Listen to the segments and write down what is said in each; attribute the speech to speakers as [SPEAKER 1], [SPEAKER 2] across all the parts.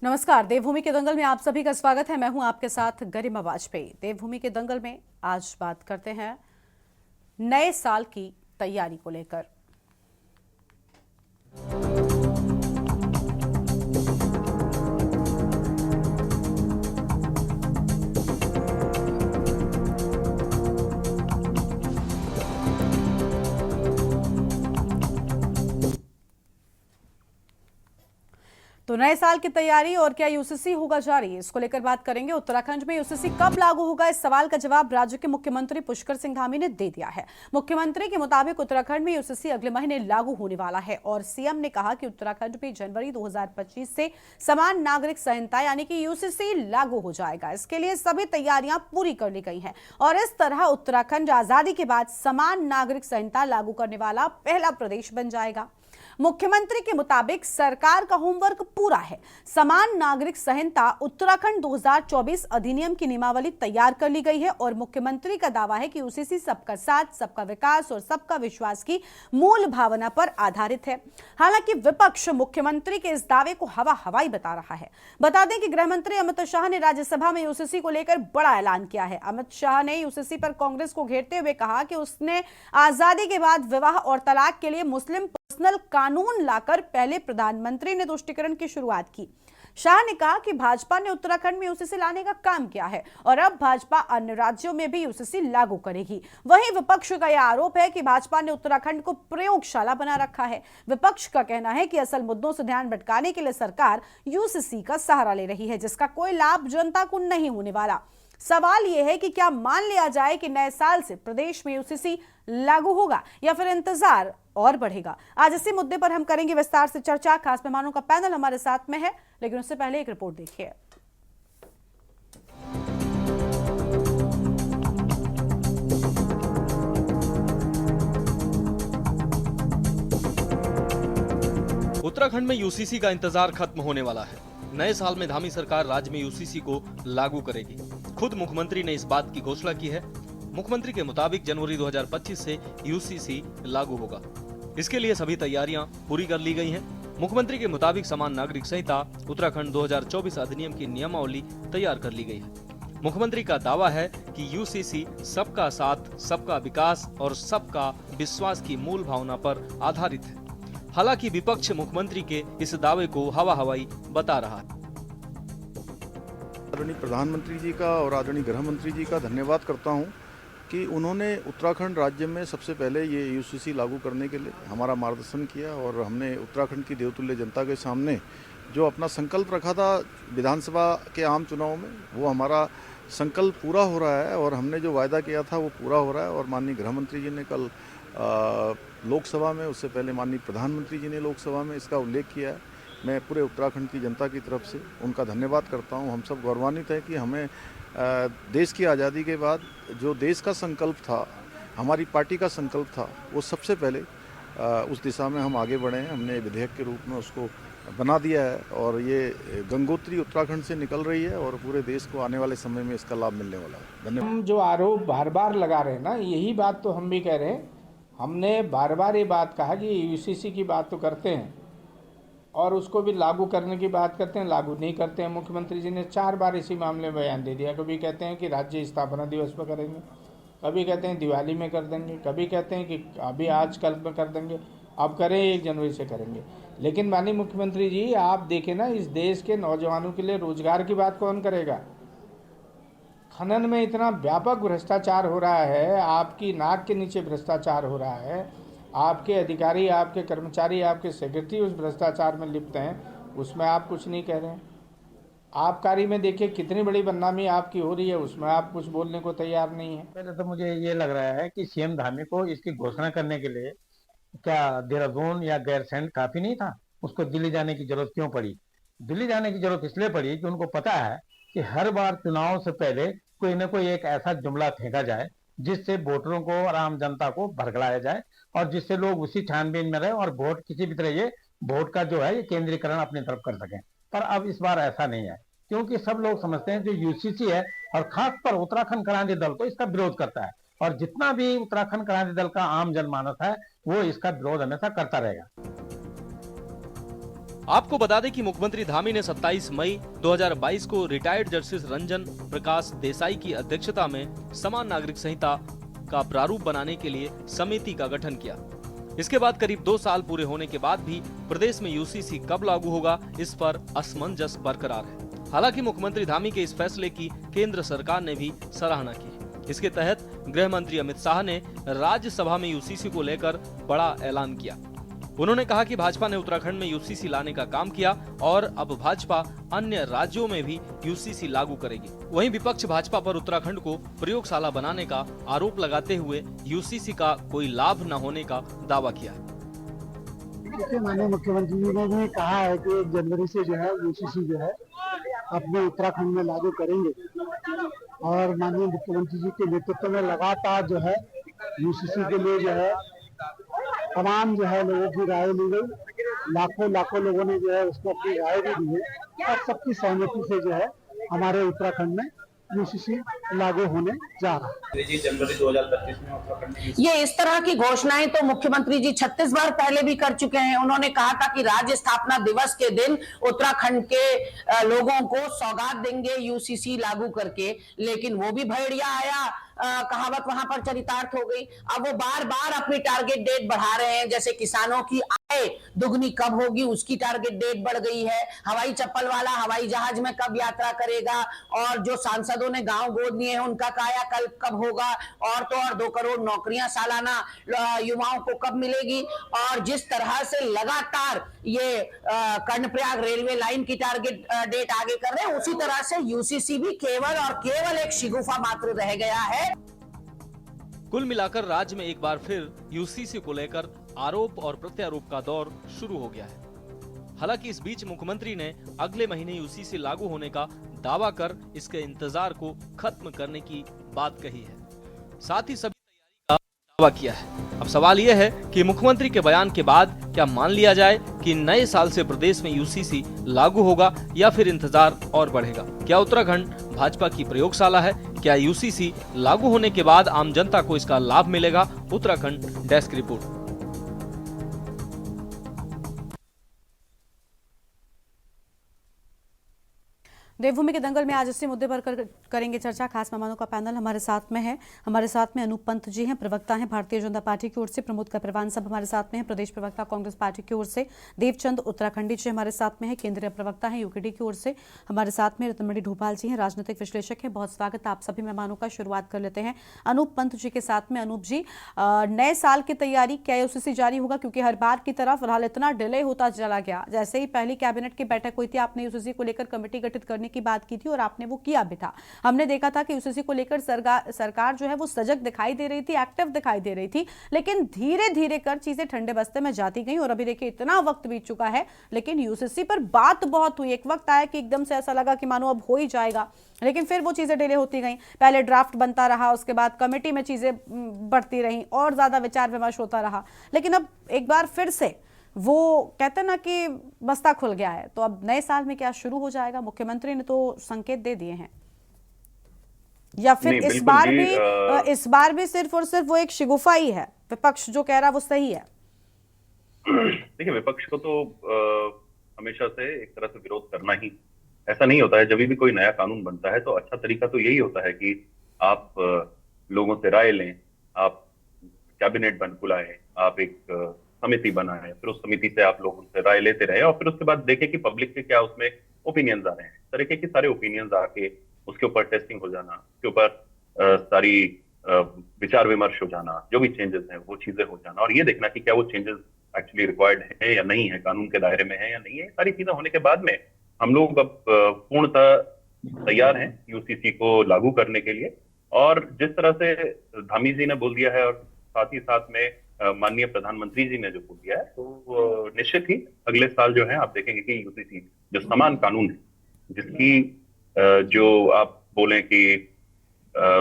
[SPEAKER 1] नमस्कार। देवभूमि के दंगल में आप सभी का स्वागत है। मैं हूं आपके साथ गरिमा वाजपेयी। देवभूमि के दंगल में आज बात करते हैं नए साल की तैयारी को लेकर। तो नए साल की तैयारी और क्या यूसीसी होगा जारी, इसको लेकर बात करेंगे। उत्तराखंड में यूसीसी कब लागू होगा, इस सवाल का जवाब राज्य के मुख्यमंत्री पुष्कर सिंह धामी ने दे दिया है। मुख्यमंत्री के मुताबिक उत्तराखंड में यूसीसी अगले महीने लागू होने वाला है और सीएम ने कहा कि उत्तराखंड में जनवरी 2025 से समान नागरिक संहिता यानी कि यूसीसी लागू हो जाएगा। इसके लिए सभी तैयारियां पूरी कर ली गई हैं और इस तरह उत्तराखंड आजादी के बाद समान नागरिक संहिता लागू करने वाला पहला प्रदेश बन जाएगा। मुख्यमंत्री के मुताबिक सरकार का होमवर्क पूरा है। समान नागरिक संहिता उत्तराखंड 2024 अधिनियम की नियमावली तैयार कर ली गई है और मुख्यमंत्री का दावा है कि यूसीसी सबका साथ, सबका विकास और सबका विश्वास की मूल भावना पर आधारित है। हालांकि विपक्ष मुख्यमंत्री के इस दावे को हवाई बता रहा है। बता दें कि गृह मंत्री अमित शाह ने राज्यसभा में यूसीसी को लेकर बड़ा ऐलान किया है। अमित शाह ने यूसीसी पर कांग्रेस को घेरते हुए कहा कि उसने आजादी के बाद विवाह और तलाक के लिए मुस्लिम पर्सनल कानून लाकर पहले प्रधानमंत्री ने तुष्टीकरण की शुरुआत की। शाह ने कहा कि भाजपा ने उत्तराखंड में यूसीसी लाने का काम किया है और अब भाजपा अन्य राज्यों में भी यूसीसी लागू करेगी। वहीं विपक्ष का यह आरोप है कि भाजपा ने उत्तराखंड को प्रयोगशाला बना रखा है। विपक्ष का कहना है कि असल मुद्दों से ध्यान भटकाने के लिए सरकार यूसीसी का सहारा ले रही है, जिसका कोई लाभ जनता को नहीं होने वाला। सवाल यह है कि क्या मान लिया जाए कि नए साल से प्रदेश में यूसीसी लागू होगा या फिर इंतजार और बढ़ेगा। आज इसी मुद्दे पर हम करेंगे विस्तार से चर्चा। खास मेहमानों का पैनल हमारे साथ में है, लेकिन उससे पहले एक रिपोर्ट देखिए।
[SPEAKER 2] उत्तराखंड में यूसीसी का इंतजार खत्म होने वाला है। नए साल में धामी सरकार राज्य में यूसीसी को लागू करेगी। खुद मुख्यमंत्री ने इस बात की घोषणा की है। मुख्यमंत्री के मुताबिक जनवरी 2025 से यूसीसी लागू होगा। इसके लिए सभी तैयारियां पूरी कर ली गई हैं। मुख्यमंत्री के मुताबिक समान नागरिक संहिता उत्तराखंड 2024 अधिनियम की नियमावली तैयार कर ली गई है। मुख्यमंत्री का दावा है कि यूसीसी सबका साथ, सबका विकास और सबका विश्वास की मूल भावना पर आधारित है। हालांकि विपक्ष मुख्यमंत्री के इस दावे को हवाई बता रहा है।
[SPEAKER 3] आदरणीय प्रधानमंत्री जी का और आदरणीय गृह मंत्री जी का धन्यवाद करता हूं कि उन्होंने उत्तराखंड राज्य में सबसे पहले ये यूसीसी लागू करने के लिए हमारा मार्गदर्शन किया और हमने उत्तराखंड की देवतुल्य जनता के सामने जो अपना संकल्प रखा था विधानसभा के आम चुनाव में, वो हमारा संकल्प पूरा हो रहा है और हमने जो वायदा किया था वो पूरा हो रहा है। और माननीय गृह मंत्री जी ने कल लोकसभा में, उससे पहले माननीय प्रधानमंत्री जी ने लोकसभा में इसका उल्लेख किया है। मैं पूरे उत्तराखंड की जनता की तरफ से उनका धन्यवाद करता हूं। हम सब गौरवान्वित हैं कि हमें देश की आज़ादी के बाद जो देश का संकल्प था, हमारी पार्टी का संकल्प था, वो सबसे पहले उस दिशा में हम आगे बढ़े हैं। हमने विधेयक के रूप में उसको बना दिया है और ये गंगोत्री उत्तराखंड से निकल रही है और पूरे देश को आने वाले समय में इसका लाभ मिलने वाला है। धन्यवाद।
[SPEAKER 4] हम जो आरोप बार बार लगा रहे हैं ना, यही बात तो हम भी कह रहे हैं। हमने बार बार ये बात कहा कि यूसीसी की बात तो करते हैं और उसको भी लागू करने की बात करते हैं, लागू नहीं करते हैं। मुख्यमंत्री जी ने 4 बार इसी मामले में बयान दे दिया। कभी कहते हैं कि राज्य स्थापना दिवस पर करेंगे, कभी कहते हैं दिवाली में कर देंगे, कभी कहते हैं कि अभी आज कल में कर देंगे, अब करें 1 जनवरी से करेंगे। लेकिन माननीय मुख्यमंत्री जी, आप देखें ना, इस देश के नौजवानों के लिए रोजगार की बात कौन करेगा? खनन में इतना व्यापक भ्रष्टाचार हो रहा है, आपकी नाक के नीचे भ्रष्टाचार हो रहा है। आपके अधिकारी, आपके कर्मचारी, आपके सेक्रेटरी उस भ्रष्टाचार में लिप्त हैं, उसमें आप कुछ नहीं कह रहे हैं। आबकारी में देखिए कितनी बड़ी बदनामी आपकी हो रही है, उसमें आप कुछ बोलने को तैयार नहीं है।
[SPEAKER 5] पहले तो मुझे ये लग रहा है कि सीएम धामी को इसकी घोषणा करने के लिए क्या देहरादून या गैरसैंण काफी नहीं था? उसको दिल्ली जाने की जरूरत क्यों पड़ी? दिल्ली जाने की जरूरत इसलिए पड़ी कि उनको पता है कि हर बार चुनाव से पहले कोई न कोई एक ऐसा जुमला फेंका जाए जिससे वोटरों को और आम जनता को भड़काया जाए और जिससे लोग उसी छानबीन में रहे और वोट किसी भी तरह ये वोट का जो है ये केंद्रीकरण अपनी तरफ कर सकें। पर अब इस बार ऐसा नहीं है, क्योंकि सब लोग समझते हैं जो यूसीसी है और खासकर उत्तराखंड क्रांति दल तो इसका विरोध करता है और जितना भी उत्तराखंड क्रांति दल का आम जनमानस है वो इसका विरोध हमेशा करता रहेगा।
[SPEAKER 2] आपको बता दें कि मुख्यमंत्री धामी ने 27 मई 2022 को रिटायर्ड जस्टिस रंजन प्रकाश देसाई की अध्यक्षता में समान नागरिक संहिता का प्रारूप बनाने के लिए समिति का गठन किया। इसके बाद करीब 2 साल पूरे होने के बाद भी प्रदेश में यूसीसी कब लागू होगा, इस पर असमंजस बरकरार है। हालांकि मुख्यमंत्री धामी के इस फैसले की केंद्र सरकार ने भी सराहना की। इसके तहत गृह मंत्री अमित शाह ने राज्यसभा में यूसीसी को लेकर बड़ा ऐलान किया। उन्होंने कहा कि भाजपा ने उत्तराखंड में यूसीसी लाने का काम किया और अब भाजपा अन्य राज्यों में भी यूसीसी लागू करेगी। वहीं विपक्ष भाजपा पर उत्तराखंड को प्रयोगशाला बनाने का आरोप लगाते हुए यूसीसी का कोई लाभ न होने का दावा किया है।
[SPEAKER 6] देखिए, माननीय मुख्यमंत्री जी ने भी कहा है कि 1 जनवरी से जो है यूसीसी जो है अपने उत्तराखंड में लागू करेंगे और माननीय मुख्यमंत्री जी के नेतृत्व में लगातार जो है यूसीसी के लिए जो है तमाम जो है लोगों की राय ली गई। लाखों लोगों ने जो है उसको अपनी राय भी दी है और सबकी सहमति से जो है हमारे उत्तराखंड में यूसीसी लागू होने जा रहा है।
[SPEAKER 7] जनवरी 2025 में उत्तराखंड में
[SPEAKER 8] ये इस तरह की घोषणाएं तो मुख्यमंत्री जी 36 बार पहले भी कर चुके हैं। उन्होंने कहा था कि राज्य स्थापना दिवस के दिन उत्तराखंड के लोगों को सौगात देंगे यूसीसी लागू करके, लेकिन वो भी भेड़िया आया, कहावत वहां पर चरितार्थ हो गई। अब वो बार बार अपनी टारगेट डेट बढ़ा रहे हैं। जैसे किसानों की आय दुगनी कब होगी उसकी टारगेट डेट बढ़ गई है। हवाई चप्पल वाला हवाई जहाज में कब यात्रा करेगा, और जो सांसदों ने गांव गोद लिए हैं उनका कायाकल्प कब होगा, और तो और 2 करोड़ नौकरियां सालाना युवाओं को कब मिलेगी। और जिस तरह से लगातार ये कर्णप्रयाग रेलवे लाइन की टारगेट डेट आगे कर रहे हैं, उसी तरह से यूसीसी भी केवल और केवल एक शिगुफा मात्र रह गया है।
[SPEAKER 2] कुल मिलाकर राज्य में एक बार फिर यूसीसी को लेकर आरोप और प्रत्यारोप का दौर शुरू हो गया है। हालांकि इस बीच मुख्यमंत्री ने अगले महीने यूसीसी लागू होने का दावा कर इसके इंतजार को खत्म करने की बात कही है। साथ ही सभी तैयारी का दावा किया है। अब सवाल यह है कि मुख्यमंत्री के बयान के बाद क्या मान लिया जाए कि नए साल से प्रदेश में यूसीसी लागू होगा या फिर इंतजार और बढ़ेगा। क्या उत्तराखंड भाजपा की प्रयोगशाला है? क्या यूसीसी लागू होने के बाद आम जनता को इसका लाभ मिलेगा? Uttarakhand desk report.
[SPEAKER 1] देवभूमि के दंगल में आज इसी मुद्दे पर करेंगे चर्चा। खास मेहमानों का पैनल हमारे साथ में है। हमारे साथ में अनूप पंत जी हैं, प्रवक्ता हैं भारतीय जनता पार्टी की ओर से। प्रमोद कपरवान साहब हमारे साथ में हैं, प्रदेश प्रवक्ता कांग्रेस पार्टी की ओर से। देवचंद उत्तराखंडी जी हमारे साथ में हैं, केंद्रीय प्रवक्ता हैं यूकेडी की ओर से। हमारे साथ में रत्नमणि ढोभाल जी हैं, राजनीतिक विश्लेषक हैं। बहुत स्वागत आप सभी मेहमानों का। शुरुआत कर लेते हैं अनूप पंत जी के साथ में। अनूप जी, नए साल की तैयारी, क्या यूसीसी जारी होगा? क्योंकि हर बार की तरह फिलहाल इतना डिले होता चला गया। जैसे ही पहली कैबिनेट की बैठक हुई थी, आपने यूसीसी को लेकर कमेटी गठित करने की बात की थी और आपने वो किया भी था। हमने देखा था कि यूसीसी को लेकर सरकार जो है वो सजग दिखाई दे रही थी, एक्टिव दिखाई दे रही थी, लेकिन धीरे धीरे कर चीजें ठंडे बस्ते में जाती गई। और अभी देखिए इतना वक्त बीत चुका है, लेकिन यूसीसी पर बात बहुत हुई। एक वक्त आया कि एकदम से ऐसा लगा कि मानो अब हो ही जाएगा, लेकिन फिर वो चीजें डिले होती गई। पहले ड्राफ्ट बनता रहा, उसके बाद कमेटी में चीजें बढ़ती रही और ज्यादा विचार विमर्श होता रहा। लेकिन अब एक बार फिर से वो कहते ना कि बस्ता खुल गया है। तो अब नए साल में क्या शुरू हो जाएगा? मुख्यमंत्री ने तो संकेत दे दिए हैं, या फिर इस बार भी सिर्फ और सिर्फ वो एक शिगुफा ही है? विपक्ष जो कह रहा है वो सही है?
[SPEAKER 9] देखिए, विपक्ष को तो हमेशा से एक तरह से विरोध करना ही, ऐसा नहीं होता है। जब भी कोई नया कानून बनता है तो अच्छा तरीका तो यही होता है कि आप लोगों से राय लें, आप कैबिनेट बुलाएं, आप एक समिति बनाएं, फिर उस समिति से आप लोगों से राय लेते रहे और फिर उसके बाद देखें कि पब्लिक के क्या उसमें ओपिनियंस आ रहे हैं। इस तरीके के सारे ओपिनियंस आके उसके ऊपर टेस्टिंग हो जाना, उसके ऊपर सारी विचार विमर्श हो जाना, जो भी चेंजेस हैं वो चीजें हो जाना, और ये देखना कि क्या वो चेंजेस एक्चुअली रिक्वायर्ड है या नहीं है, कानून के दायरे में है या नहीं है। सारी चीजें होने के बाद में हम लोग अब पूर्णतः तैयार हैं यूसीसी को लागू करने के लिए। और जिस तरह से धामी जी ने बोल दिया है और साथ ही साथ में माननीय प्रधानमंत्री जी ने जो बोल दिया है, तो निश्चित ही अगले साल जो है आप देखेंगे कि यूसीसी जो समान कानून है, जिसकी जो आप बोले कि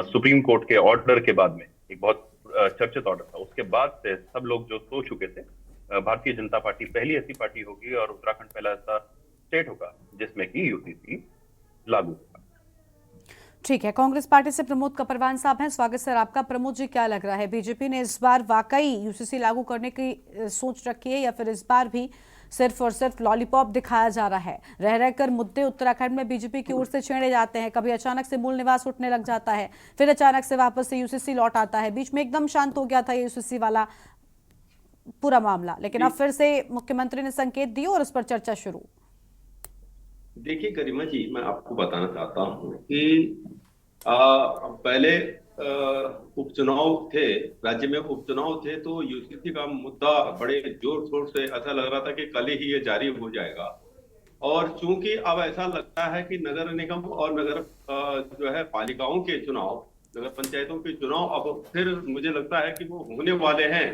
[SPEAKER 9] सुप्रीम कोर्ट के ऑर्डर के बाद में एक बहुत चर्चित ऑर्डर था, उसके बाद से सब लोग जो सो चुके थे, भारतीय जनता पार्टी पहली ऐसी पार्टी होगी और उत्तराखंड पहला ऐसा स्टेट होगा जिसमें कि यूसीसी लागू होगा।
[SPEAKER 1] ठीक है, कांग्रेस पार्टी से प्रमोद कपरवान साहब हैं, स्वागत सर आपका। प्रमोद जी, क्या लग रहा है, बीजेपी ने इस बार वाकई यूसीसी लागू करने की सोच रखी है या फिर इस बार भी सिर्फ और सिर्फ लॉलीपॉप दिखाया जा रहा है। रह रहकर मुद्दे उत्तराखंड में बीजेपी की ओर से छेड़े जाते हैं। कभी अचानक से मूल निवास उठने लग जाता है, फिर अचानक से वापस से यूसीसी लौट आता है। बीच में एकदम शांत हो गया था ये यूसीसी वाला पूरा मामला, लेकिन अब फिर से मुख्यमंत्री ने संकेत दिए और उस पर चर्चा शुरू।
[SPEAKER 10] देखिए गरिमा जी, मैं आपको बताना चाहता हूँ कि पहले उपचुनाव थे, राज्य में उपचुनाव थे, तो यूसीसी का मुद्दा बड़े जोर शोर से ऐसा लग रहा था कि कल ही ये जारी हो जाएगा। और चूंकि अब ऐसा लगता है कि नगर निगम और नगर जो है पालिकाओं के चुनाव, नगर पंचायतों के चुनाव अब फिर मुझे लगता है कि वो होने वाले हैं,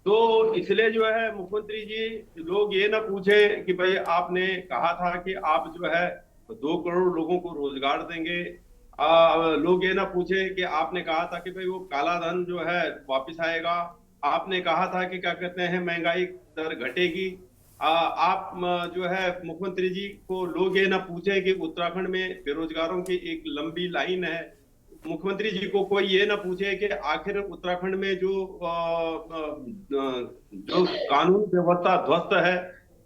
[SPEAKER 10] तो इसलिए जो है मुख्यमंत्री जी, लोग ये ना पूछे कि भाई आपने कहा था कि आप जो है 2 करोड़ लोगों को रोजगार देंगे, लोग ये ना पूछे कि आपने कहा था कि भाई वो काला धन जो है वापस आएगा, आपने कहा था कि क्या कहते हैं महंगाई दर घटेगी, आप जो है मुख्यमंत्री जी को लोग ये ना पूछे कि उत्तराखंड में बेरोजगारों की एक लंबी लाइन है, मुख्यमंत्री जी को कोई ये ना पूछे कि आखिर उत्तराखंड में जो कानून व्यवस्था ध्वस्त है,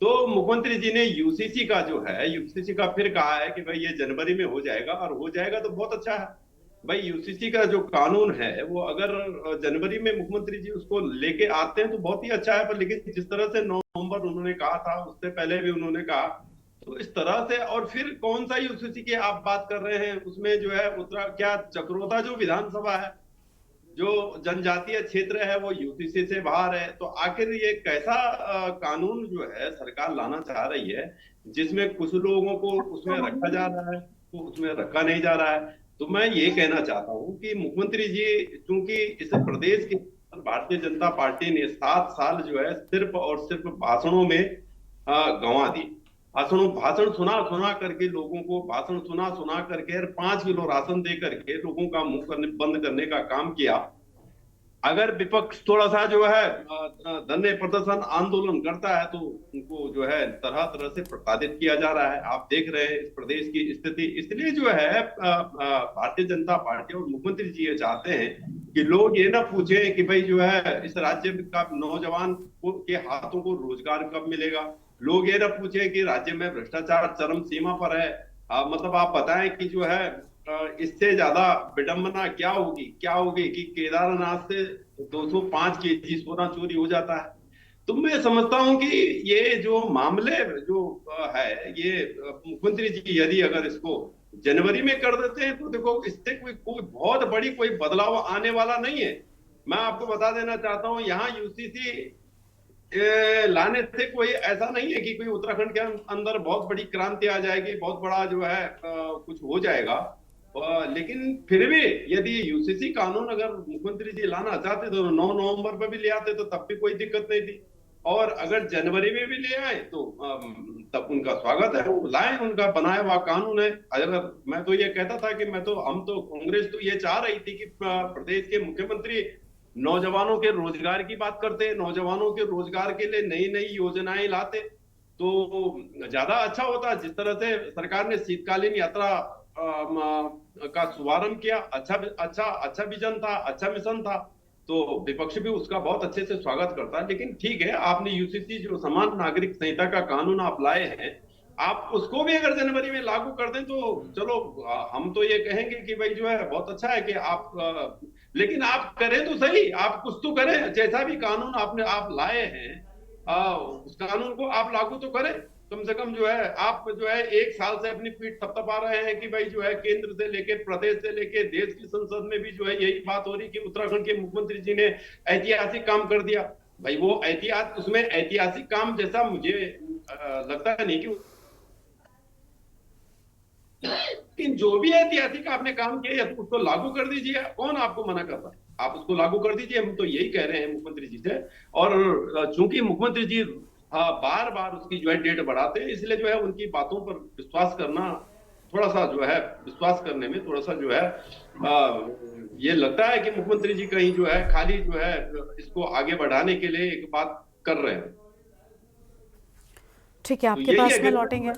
[SPEAKER 10] तो मुख्यमंत्री जी ने यूसीसी का जो है, यूसीसी का फिर कहा है कि भाई ये जनवरी में हो जाएगा, और हो जाएगा तो बहुत अच्छा है। भाई यूसीसी का जो कानून है वो अगर जनवरी में मुख्यमंत्री जी उसको लेके आते हैं तो बहुत ही अच्छा है, पर लेकिन जिस तरह से 9 नवंबर उन्होंने कहा था, उससे पहले भी उन्होंने कहा, तो इस तरह से, और फिर कौन सा यूसीसी की आप बात कर रहे हैं, उसमें जो है क्या चक्रोता जो विधानसभा है, जो जनजातीय क्षेत्र है, वो यूसीसी से बाहर है, तो आखिर ये कैसा कानून जो है सरकार लाना चाह रही है जिसमें कुछ लोगों को उसमें रखा जा रहा है, तो उसमें रखा नहीं जा रहा है। तो मैं ये कहना चाहता हूँ कि मुख्यमंत्री जी, चूंकि इस प्रदेश की भारतीय जनता पार्टी ने 7 साल जो है सिर्फ और सिर्फ भाषणों में गंवा दी, भाषण सुना करके लोगों को भाषण सुना करके 5 किलो राशन दे करके लोगों का मुंह बंद करने का काम किया। अगर विपक्ष थोड़ा सा जो है धरने प्रदर्शन आंदोलन करता है तो उनको जो है तरह तरह से प्रताड़ित किया जा रहा है। आप देख रहे हैं इस प्रदेश की स्थिति। इसलिए जो है भारतीय जनता पार्टी और मुख्यमंत्री जी ये चाहते हैं कि लोग ये ना पूछे कि भाई जो है इस राज्य का नौजवान के हाथों को रोजगार कब मिलेगा, लोग ये ना पूछे कि राज्य में भ्रष्टाचार चरम सीमा पर है। मतलब आप बताएं कि जो है इससे ज्यादा विडंबना क्या होगी कि केदारनाथ से 205 केजी सोना चोरी हो जाता है। तो मैं समझता हूं कि ये जो मामले जो है, ये मुख्यमंत्री जी यदि अगर इसको जनवरी में कर देते हैं तो देखो इससे कोई बहुत बड़ी कोई बदलाव आने वाला नहीं है। मैं आपको बता देना चाहता हूं, यहाँ यूसीसी लाने से कोई ऐसा नहीं है कि कोई उत्तराखंड के अंदर बहुत बड़ी क्रांति आ जाएगी, बहुत बड़ा जो है कुछ हो जाएगा। लेकिन फिर भी यदि यूसीसी कानून अगर मुख्यमंत्री जी लाना चाहते तो 9 नवंबर पर भी ले आते तो तब भी कोई दिक्कत नहीं थी, और अगर जनवरी में भी ले आए तो तब उनका स्वागत है, वो लाए, उनका बनाया हुआ कानून है। अगर मैं तो ये कहता था कि हम तो कांग्रेस तो ये चाह रही थी कि प्रदेश के मुख्यमंत्री नौजवानों के रोजगार की बात करते, नौजवानों के रोजगार के लिए नई नई योजनाएं लाते तो ज्यादा अच्छा होता। जिस तरह से सरकार ने शीतकालीन यात्रा का शुभारंभ किया, अच्छा विजन था, अच्छा मिशन था, तो विपक्ष भी उसका बहुत अच्छे से स्वागत करता है। लेकिन ठीक है, आपने यूसीसी जो समान नागरिक संहिता का कानून आप लाए हैं, आप उसको भी अगर जनवरी में लागू कर दें तो चलो, हम तो ये कहेंगे कि भाई जो है बहुत अच्छा है कि आप, लेकिन आप करें तो सही, आप कुछ तो करें। जैसा भी कानून आप लाए हैं, उस कानून को आप लागू तो करें। कम से कम जो है आप जो है 1 साल से अपनी पीठ थपथपा रहे हैं कि भाई जो है केंद्र से लेके प्रदेश से लेके देश की संसद में भी जो है यही बात हो रही कि उत्तराखंड के मुख्यमंत्री जी ने ऐतिहासिक काम कर दिया। भाई वो उसमें ऐतिहासिक काम जैसा मुझे लगता है नहीं कि, लेकिन जो भी ऐतिहासिक आपने काम किया तो उसको लागू कर दीजिए। कौन आपको मना कर रहा है? आप उसको लागू कर दीजिए, हम तो यही कह रहे हैं मुख्यमंत्री जी से। और चूंकि मुख्यमंत्री जी बार बार उसकी जो है डेट बढ़ाते हैं, इसलिए जो है उनकी बातों पर विश्वास करना थोड़ा सा जो है, विश्वास करने में थोड़ा सा जो है ये लगता है कि मुख्यमंत्री जी कहीं जो है खाली जो है इसको आगे बढ़ाने के लिए एक बात कर रहे हैं।
[SPEAKER 1] ठीक है, आपके पास में लौटेंगे।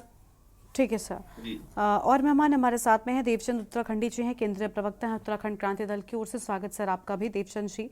[SPEAKER 1] ठीक है सर। और मेहमान हमारे साथ में हैं देवचंद उत्तराखंडी जी हैं, केंद्रीय प्रवक्ता हैं उत्तराखंड क्रांति दल की ओर से। स्वागत सर आपका भी देवचंद जी।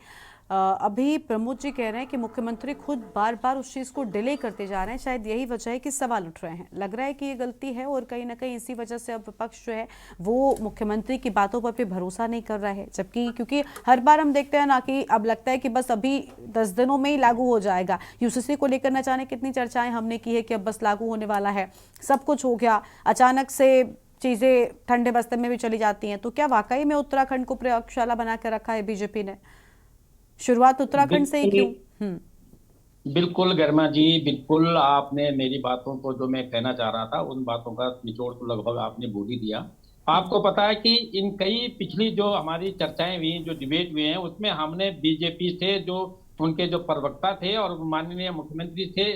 [SPEAKER 1] अभी प्रमोद जी कह रहे हैं कि मुख्यमंत्री खुद बार बार उस चीज़ को डिले करते जा रहे हैं, शायद यही वजह है कि सवाल उठ रहे हैं। लग रहा है कि ये गलती है और कहीं ना कहीं इसी वजह से अब विपक्ष जो है वो मुख्यमंत्री की बातों पर भी भरोसा नहीं कर रहा है, जबकि क्योंकि हर बार हम देखते हैं ना कि अब लगता है कि बस अभी 10 दिनों में ही लागू हो जाएगा। यूसीसी को लेकर न जाने कितनी चर्चाएं हमने की है कि अब बस लागू होने वाला है, सब कुछ हो गया, अचानक से चीजें ठंडे बस्ते में भी चली जाती हैं। तो क्या वाकई में उत्तराखंड को प्रयोगशाला बना कर रखा है बीजेपी ने? शुरुआत उत्तराखंड से ही क्यों?
[SPEAKER 5] बिल्कुल गरिमा जी, बिल्कुल आपने मेरी बातों को, जो मैं कहना चाह रहा था, उन बातों का निचोड़ तो लगभग आपने बोल ही दिया। आपको पता है कि इन कई पिछली जो हमारी चर्चाएं हुई, जो डिबेट हुए हैं, उसमें हमने बीजेपी से जो उनके जो प्रवक्ता थे और माननीय मुख्यमंत्री थे,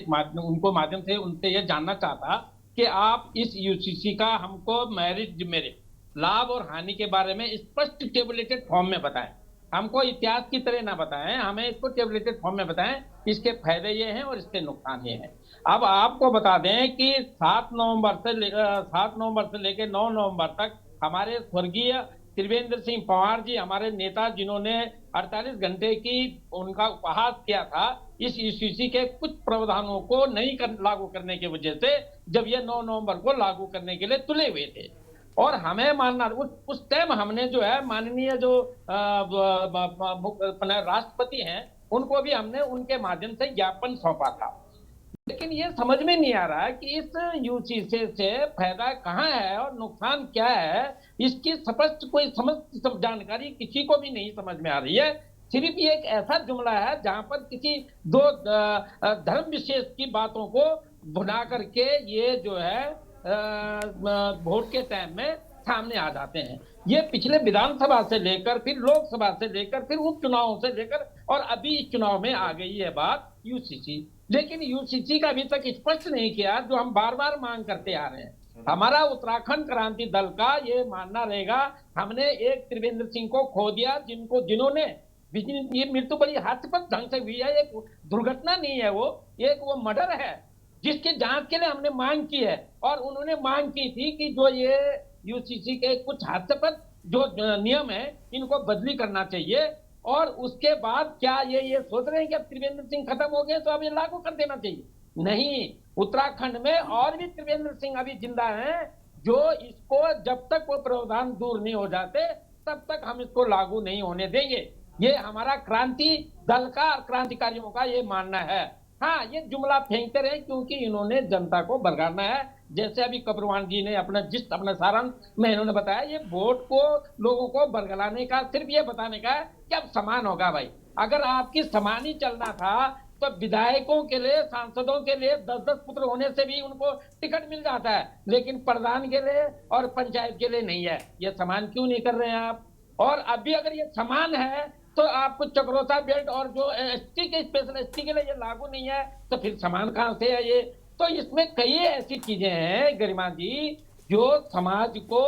[SPEAKER 5] उनको माध्यम से उनसे यह जानना चाहता कि आप इस यूसीसी का हमको मेरिट डिमेरिट, लाभ और हानि के बारे में स्पष्ट टेबलेटेड फॉर्म में बताएं। हमको इतिहास की तरह ना बताएं, हमें इसको टेबलेटेड फॉर्म में बताएं, इसके फायदे ये हैं और इसके नुकसान ये हैं। अब आपको बता दें कि 7 नवंबर से लेकर 9 नवंबर तक हमारे स्वर्गीय त्रिवेंद्र सिंह पंवार जी, हमारे नेता, जिन्होंने 48 घंटे की उनका उपहास किया था, इस यूसीसी के कुछ प्रावधानों को नहीं लागू करने की वजह से, जब ये 9 नवंबर को लागू करने के लिए तुले हुए थे। और हमें मानना, उस टाइम हमने जो है माननीय जो राष्ट्रपति हैं, उनको भी हमने उनके माध्यम से ज्ञापन सौंपा था। लेकिन ये समझ में नहीं आ रहा है कि इस यूसीसी से फायदा कहाँ है और नुकसान क्या है। इसकी स्पष्ट कोई समझ जानकारी किसी को भी नहीं समझ में आ रही है। सिर्फ ये एक ऐसा जुमला है जहां पर किसी दो धर्म विशेष की बातों को भुना करके ये जो है वोट के टाइम में सामने आ जाते हैं। ये पिछले विधानसभा से लेकर, फिर लोकसभा से लेकर, फिर उपचुनावों से लेकर और अभी इस चुनाव में आ गई है बात यूसीसी। लेकिन यूसीसी का अभी तक स्पष्ट नहीं किया, जो हम बार बार मांग करते आ रहे हैं। हमारा उत्तराखंड क्रांति दल का ये मानना रहेगा, हमने एक त्रिवेंद्र सिंह को खो दिया, जिन्होंने ये मृत्यु बड़ी हास्यास्पद ढंग से हुई है, एक दुर्घटना नहीं है, वो मर्डर है, जिसकी जांच के लिए हमने मांग की है। और उन्होंने मांग की थी कि जो ये यूसीसी के कुछ हास्यास्पद जो नियम है, इनको बदली करना चाहिए। और उसके बाद क्या ये सोच रहे हैं कि अब त्रिवेंद्र सिंह खत्म हो गए तो अब ये लागू कर देना चाहिए? नहीं, उत्तराखंड में और भी त्रिवेंद्र सिंह अभी जिंदा हैं, जो इसको जब तक वो प्रावधान दूर नहीं हो जाते तब तक हम इसको लागू नहीं होने देंगे। ये हमारा क्रांति दल का, क्रांतिकारियों का ये मानना है। हाँ, ये जुमला फेंकते रहे क्योंकि इन्होंने जनता को भड़काना है। जैसे अभी कपरवान जी ने अपना सारांश में इन्होंने बताया, ये वोट को लोगों को बरगलाने का, सिर्फ ये बताने का है कि अब समान होगा। भाई, अगर आपकी समान ही चलना था तो विधायकों के लिए, सांसदों के लिए 10-10 पुत्र होने से भी उनको टिकट मिल जाता है, लेकिन प्रधान के लिए और पंचायत के लिए नहीं है। ये समान क्यों नहीं कर रहे हैं आप? और अभी अगर ये समान है तो आपको चक्रोता बेल्ट और जो एसटी के, स्पेशल एसटी के लिए ये लागू नहीं है, तो फिर समान कहां से है ये? तो इसमें कई ऐसी चीजें हैं गरिमा जी, जो समाज को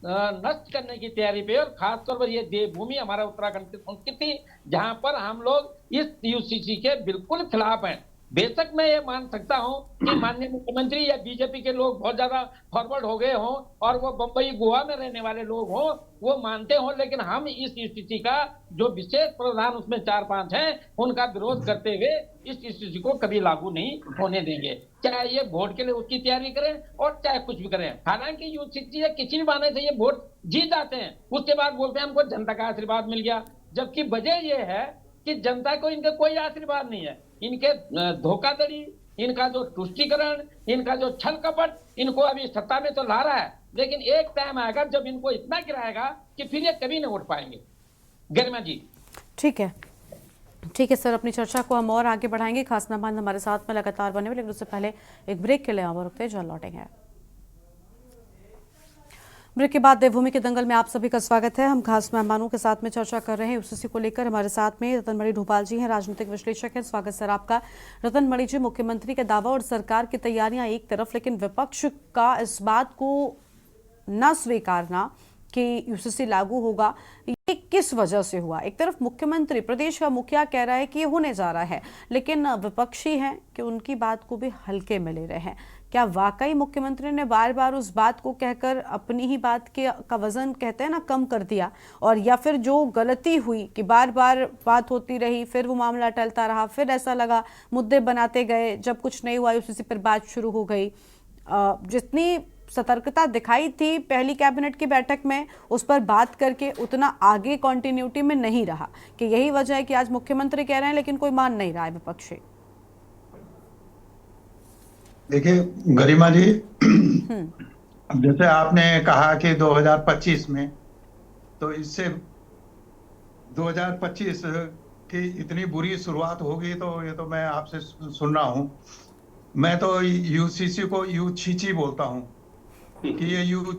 [SPEAKER 5] नष्ट करने की तैयारी पे, और खासतौर पर ये देवभूमि हमारा उत्तराखंड की संस्कृति, जहां पर हम लोग इस यूसीसी के बिल्कुल खिलाफ हैं। बेशक मैं ये मान सकता हूं कि माननीय मुख्यमंत्री या बीजेपी के लोग बहुत ज्यादा फॉरवर्ड हो गए हों और वो बंबई गोवा में रहने वाले लोग हों, वो मानते हों, लेकिन हम इस यूसीसी का जो विशेष प्रावधान उसमें 4-5 हैं, उनका विरोध करते हुए इस यूसीसी को कभी लागू नहीं होने देंगे। चाहे ये वोट के लिए उसकी तैयारी करें और चाहे कुछ भी करें। हालांकि यूसीसी किसी भी बहाने से ये वोट जीत जाते हैं, उसके बाद बोलते हैं हमको जनता का आशीर्वाद मिल गया, जबकि वजह ये है कि जनता को इनका कोई आशीर्वाद नहीं है। इनके धोखाधड़ी, इनका जो तुष्टीकरण, इनका जो छल कपट इनको अभी सत्ता में तो ला रहा है, लेकिन एक टाइम आएगा जब इनको इतना गिराएगा कि फिर ये कभी नहीं उठ पाएंगे। गरिमा जी,
[SPEAKER 1] ठीक है सर, अपनी चर्चा को हम और आगे बढ़ाएंगे। खास मेहमान हमारे साथ में लगातार बने हुए, लेकिन उससे पहले एक ब्रेक के लिए हम रुकते हैं, जल्द लौटेंगे। ब्रेक के बाद देवभूमि के दंगल में आप सभी का स्वागत है। हम खास मेहमानों के साथ में चर्चा कर रहे हैं यूसीसी को लेकर। हमारे साथ में रतनमणि ढोपाल जी हैं, राजनीतिक विश्लेषक हैं। स्वागत सर आपका। रतनमणि जी, मुख्यमंत्री के दावा और सरकार की तैयारियां एक तरफ, लेकिन विपक्ष का इस बात को न स्वीकारना कि यूसीसी लागू होगा, ये किस वजह से हुआ? एक तरफ मुख्यमंत्री, प्रदेश का मुखिया कह रहा है कि ये होने जा रहा है, लेकिन विपक्षी हैं कि उनकी बात को भी हल्के में ले रहे हैं। क्या वाकई मुख्यमंत्री ने बार बार उस बात को कहकर अपनी ही बात का वजन कहते हैं ना कम कर दिया, और या फिर जो गलती हुई कि बार बार बात होती रही, फिर वो मामला टलता रहा, फिर ऐसा लगा मुद्दे बनाते गए, जब कुछ नहीं हुआ यूसीसी पर बात शुरू हो गई। जितनी सतर्कता दिखाई थी पहली कैबिनेट की बैठक में उस पर बात करके उतना आगे कंटिन्यूटी में नहीं रहा, कि यही वजह है कि आज मुख्यमंत्री कह रहे हैं लेकिन कोई मान नहीं रहा है विपक्षी।
[SPEAKER 11] देखिए गरिमा जी, अब जैसे आपने कहा कि 2025 में, तो इससे 2025 की इतनी बुरी शुरुआत होगी तो ये तो मैं आपसे सुन रहा हूँ। मैं तो यूसीसी को यू छीची बोलता हूँ कि ये यू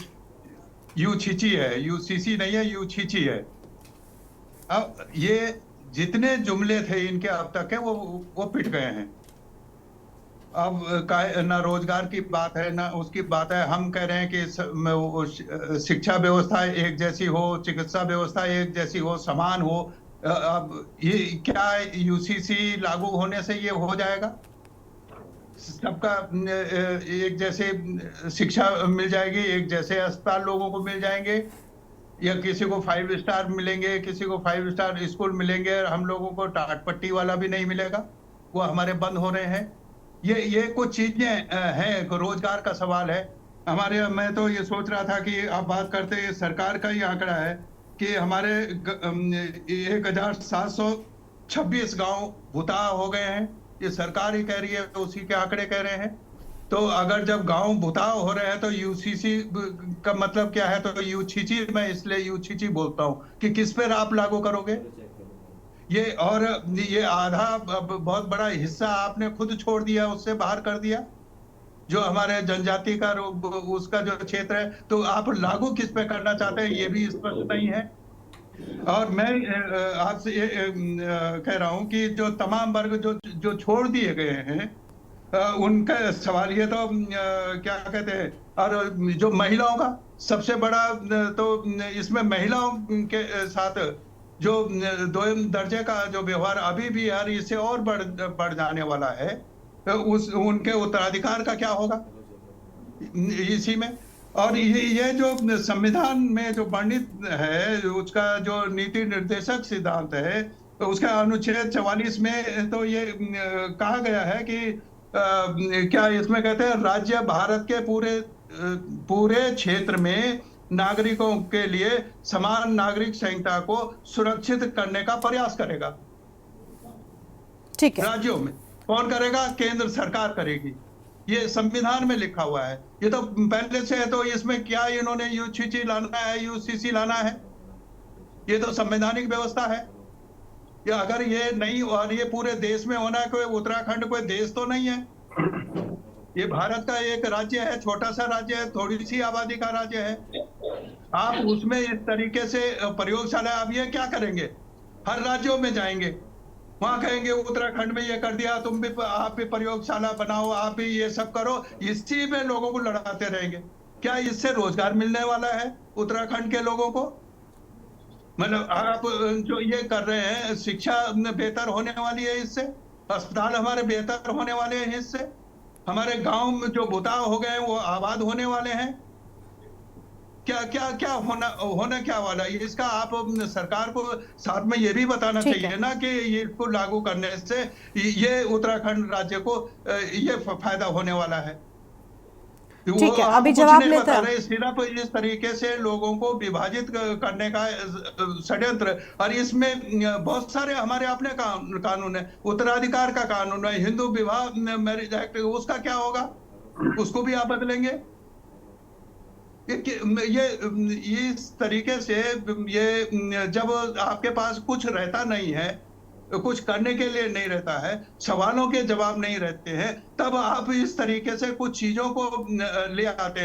[SPEAKER 11] छीची है, यूसीसी नहीं है, यू छीची है। अब ये जितने जुमले थे इनके अब तक के वो पिट गए हैं। अब ना रोजगार की बात है ना उसकी बात है। हम कह रहे हैं कि शिक्षा व्यवस्था एक जैसी हो, चिकित्सा व्यवस्था एक जैसी हो, समान हो। अब ये क्या यूसीसी लागू होने से ये हो जाएगा? सबका एक जैसे शिक्षा मिल जाएगी, एक जैसे अस्पताल लोगों को मिल जाएंगे, या किसी को 5 स्टार मिलेंगे, किसी को 5 स्टार स्कूल मिलेंगे, हम लोगों को टाट पट्टी वाला भी नहीं मिलेगा, वो हमारे बंद हो रहे हैं। ये कुछ चीजें हैं, रोजगार का सवाल है हमारे। मैं तो ये सोच रहा था कि आप बात करते हैं, सरकार का ही आंकड़ा है कि हमारे 1726 गांव भुताह हो गए हैं। ये सरकार ही कह रही है, उसी के आंकड़े कह रहे हैं। तो अगर जब गांव भुताह हो रहे हैं तो यूसीसी का मतलब क्या है? तो यू छीची, मैं इसलिए यू छीची बोलता हूँ कि किस पर आप लागू करोगे ये। और ये आधा बहुत बड़ा हिस्सा आपने खुद छोड़ दिया, उससे बाहर कर दिया, जो हमारे जनजाति का उसका जो क्षेत्र है। तो आप लागू किस पे करना चाहते हैं ये भी स्पष्ट नहीं है। और मैं आपसे ये कह रहा हूं कि जो तमाम वर्ग जो छोड़ दिए गए हैं, उनका सवाल ये तो क्या कहते हैं, और जो महिलाओं का सबसे बड़ा, तो इसमें महिलाओं के साथ जो 2 दर्जे का जो व्यवहार अभी भी यार इससे और बढ़ जाने वाला है, उनके उत्तराधिकार का क्या होगा इसी में। और ये जो संविधान में जो वर्णित है, उसका जो नीति निर्देशक सिद्धांत है, तो उसका अनुच्छेद 44 में तो ये कहा गया है कि क्या इसमें कहते हैं, राज्य भारत के पूरे क्षेत्र में नागरिकों के लिए समान नागरिक संहिता को सुरक्षित करने का प्रयास करेगा।
[SPEAKER 1] ठीक है।
[SPEAKER 11] राज्यों में कौन करेगा? केंद्र सरकार करेगी। ये संविधान में लिखा हुआ है, ये तो पहले से है। तो इसमें क्या इन्होंने यूसीसी लाना है, यूसीसी लाना है? ये तो संवैधानिक व्यवस्था है। या अगर ये नहीं, और ये पूरे देश में होना है, कोई उत्तराखंड कोई देश तो नहीं है, ये भारत का एक राज्य है, छोटा सा राज्य है, थोड़ी सी आबादी का राज्य है। आप उसमें इस तरीके से प्रयोगशाला, आप ये क्या करेंगे? हर राज्यों में जाएंगे, वहां कहेंगे उत्तराखंड में ये कर दिया, तुम भी, आप भी प्रयोगशाला बनाओ, आप भी ये सब करो, इसी में लोगों को लड़ाते रहेंगे। क्या इससे रोजगार मिलने वाला है उत्तराखंड के लोगों को? मतलब आप जो ये कर रहे हैं, शिक्षा बेहतर होने वाली है इससे, अस्पताल हमारे बेहतर होने वाले हैं इससे, हमारे गांव में जो भुताह हो गए हैं वो आबाद होने वाले हैं। क्या क्या क्या होना क्या वाला है इसका? आप सरकार को साथ में ये भी बताना चाहिए ना कि ये इसको लागू करने से ये उत्तराखंड राज्य को ये फायदा होने वाला है।
[SPEAKER 1] ठीक है, अभी जवाब लेते हैं।
[SPEAKER 11] सिर्फ इस तरीके से लोगों को विभाजित करने का षड्यंत्र, और इसमें बहुत सारे हमारे अपने कानून है, उत्तराधिकार का कानून है, हिंदू विवाह मैरिज एक्ट, उसका क्या होगा? उसको भी आप बदलेंगे? ये इस तरीके से, ये जब आपके पास कुछ रहता नहीं है, कुछ करने के लिए नहीं रहता है, सवालों के जवाब नहीं रहते हैं, तब आप इस तरीके से कुछ चीजों को ले आते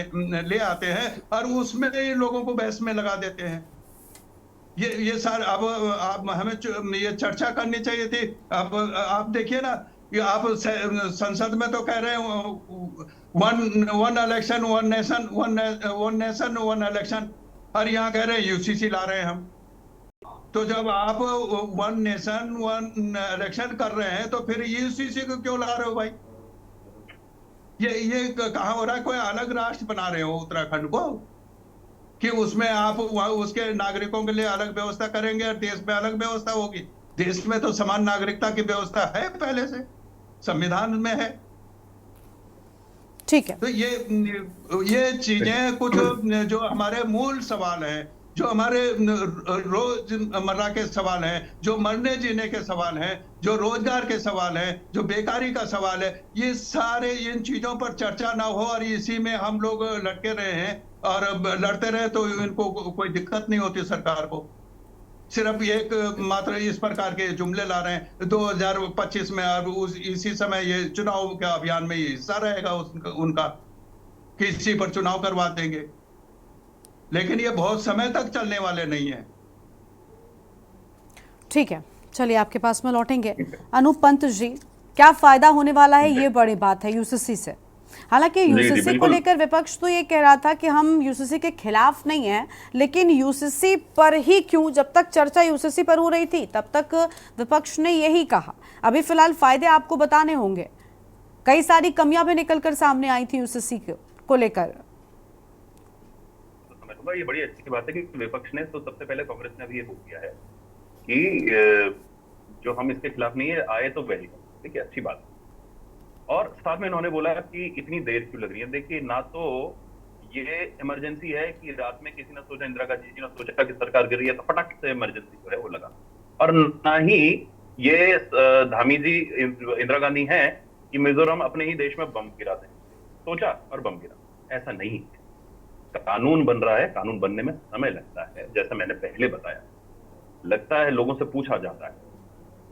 [SPEAKER 11] हैं और उसमें लोगों को बहस में लगा देते हैं। ये सारे अब हमें ये चर्चा करनी चाहिए थी। अब आप देखिए ना, ये आप संसद में तो कह रहे हैं one election one nation one election, और यहाँ कह रहे हैं यूसीसी ला रहे हैं हम। तो जब आप वन नेशन वन इलेक्शन कर रहे हैं तो फिर यूसीसी को क्यों ला रहे हो भाई? ये कहाँ हो रहा है? कोई अलग राष्ट्र बना रहे हो उत्तराखंड को कि उसमें आप वहाँ उसके नागरिकों के लिए अलग व्यवस्था करेंगे और देश में अलग व्यवस्था होगी? देश में तो समान नागरिकता की व्यवस्था है, पहले से संविधान में है।
[SPEAKER 1] ठीक है।
[SPEAKER 11] तो ये चीजें कुछ जो हमारे मूल सवाल हैं, जो हमारे रोजमर्रा के सवाल हैं, जो मरने जीने के सवाल हैं, जो रोजगार के सवाल हैं, जो बेकारी का सवाल है, ये सारे इन चीजों पर चर्चा ना हो और इसी में हम लोग लटके रहे हैं और लड़ते रहे तो इनको कोई दिक्कत नहीं होती सरकार को। सिर्फ एक मात्र इस प्रकार के जुमले ला रहे हैं 2025 में और इसी समय ये चुनाव के अभियान में ये हिस्सा रहेगा उनका किसी पर चुनाव करवा देंगे, लेकिन ये बहुत समय तक चलने वाले नहीं है।
[SPEAKER 1] ठीक है, चलिए आपके पास में लौटेंगे। अनूप पंत जी, क्या फायदा होने वाला है, ये बड़ी बात है यूसीसी से। हालांकि यूसीसी को लेकर विपक्ष तो ये कह रहा था कि हम यूसीसी के खिलाफ नहीं हैं, लेकिन यूसीसी पर ही क्यों, जब तक चर्चा यूसीसी पर हो रही थी तब तक विपक्ष ने यही कहा। अभी फिलहाल फायदे आपको बताने होंगे, कई सारी कमियां भी निकलकर सामने आई थी यूसीसी को लेकर।
[SPEAKER 9] ये बड़ी अच्छी बात है कि विपक्ष ने तो सबसे पहले कांग्रेस ने अभी ये बोल दिया है कि जो हम इसके खिलाफ नहीं है, आए तो वेलकम, ठीक है, अच्छी बात। और साथ में इन्होंने बोला कि इतनी देर क्यों लग रही है। देखिए, ना तो ये इमरजेंसी है कि रात में किसी ने सोचा, इंदिरा गांधी जी ने सोचा कि सरकार गिर रही है तो फटाक से इमरजेंसी जो है वो लगा, और ना ही ये धामी जी इंदिरा गांधी हैं कि मिजोरम अपने ही देश में बम गिरा दें, सोचा और बम गिरा। ऐसा नहीं है। कानून बन रहा है, कानून बनने में समय लगता है, जैसा मैंने पहले बताया, लगता है, लोगों से पूछा जाता है,